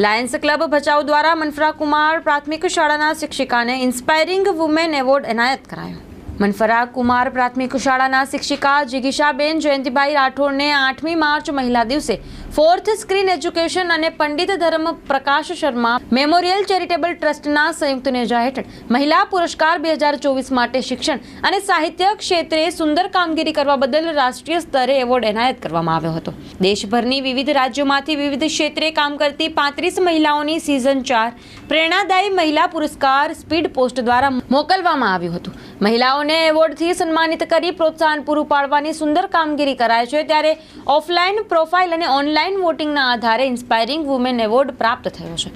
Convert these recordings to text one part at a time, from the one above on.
Lions club Bhachau દ્વારા મનફરા કુમાર પ્રાથમિક શાળાના શિક્ષિકાને ઇન્સ્પાયરિંગ વુમેન એવોર્ડ એનાયત કરાયો। મનફરા કુમાર પ્રાથમિક શાળાના શિક્ષિકા જિગીશાબેન જયંતિભાઈ રાઠોડને 8મી માર્ચ મહિલા દિવસે 4th સ્ક્રીન એજ્યુકેશન અને પંડિત ધર્મ પ્રકાશ શર્મા મેમોરિયલ ચેરિટેબલ ટ્રસ્ટના સંયુક્ત નેજા હેઠળ મહિલા પુરસ્કાર 2024 માટે શિક્ષણ અને સાહિત્ય ક્ષેત્રે સુંદર કામગીરી કરવા બદલ રાષ્ટ્રીય સ્તરે એવોર્ડ એનાયત કરવામાં આવ્યો હતો। દેશભરની વિવિધ રાજ્યોમાંથી વિવિધ ક્ષેત્રે કામ કરતી 35 મહિલાઓની સિઝન 4 પ્રેરણાદાયી મહિલા પુરસ્કાર સ્પીડ પોસ્ટ દ્વારા મોકલવામાં આવ્યું હતું। મહિલાઓને એવોર્ડથી સન્માનિત કરી પ્રોત્સાહન પૂરું પાડવાની સુંદર કામગીરી કરાય છે, ત્યારે ઓફલાઈન પ્રોફાઇલ અને ઓનલાઈન વોટિંગના આધારે ઇન્સ્પાયરિંગ વુમેન એવોર્ડ પ્રાપ્ત થયો છે।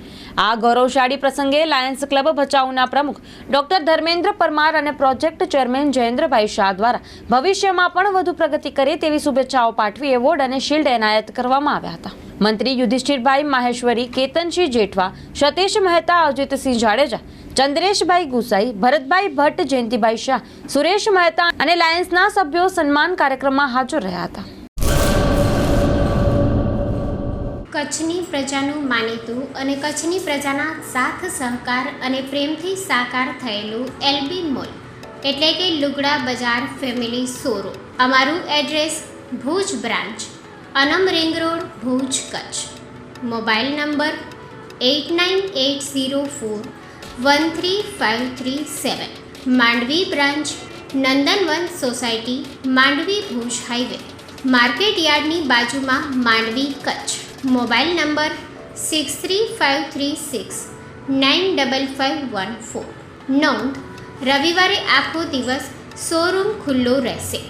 આ ગૌરવશાળી પ્રસંગે લાયન્સ ક્લબ ભચાઉના પ્રમુખ ડોક્ટર ધર્મેન્દ્ર પરમાર અને પ્રોજેક્ટ ચેરમેન જયેન્દ્રભાઈ શાહ દ્વારા ભવિષ્યમાં પણ વધુ પ્રગતિ કરે તેવી શુભેચ્છાઓ પાઠવી એવોર્ડ અને શિલ્ડ એનાયત કરવામાં આવ્યા હતા। મંત્રી યુધિષ્ઠિરભાઈ માહેશ્વરી, કેતનસિંહ જેઠવા, સતીશ મહેતા, અજીતસિંહ જાડેજા, ચંદ્રેશભાઈ ગુસાઈ, ભરતભાઈ ભટ્ટ, જયંતિભાઈ શાહ, સુરેશ મહેતા અને લાયન્સના સભ્યો સન્માન કાર્યક્રમમાં હાજર રહ્યા હતા। કચ્છની પ્રજાનું માનીતું અને કચ્છની પ્રજાના સાથ સહકાર અને પ્રેમથી સાકાર થયેલું એલબી મોલ એટલે કે લુગડા બજાર ફેમિલી શોરૂમ। અમારું address Bhuj branch, Anam ring road, Bhuj, Kutch. Mobile number 8980413537। Mandvi branch, Nandanvan society, Mandvi, Bhuj highway, market યાર્ડની બાજુમાં, માંડવી, કચ્છ। Mobile number 6353695514। નોંધ: રવિવારે આખો દિવસ શોરૂમ ખુલ્લો રહેશે।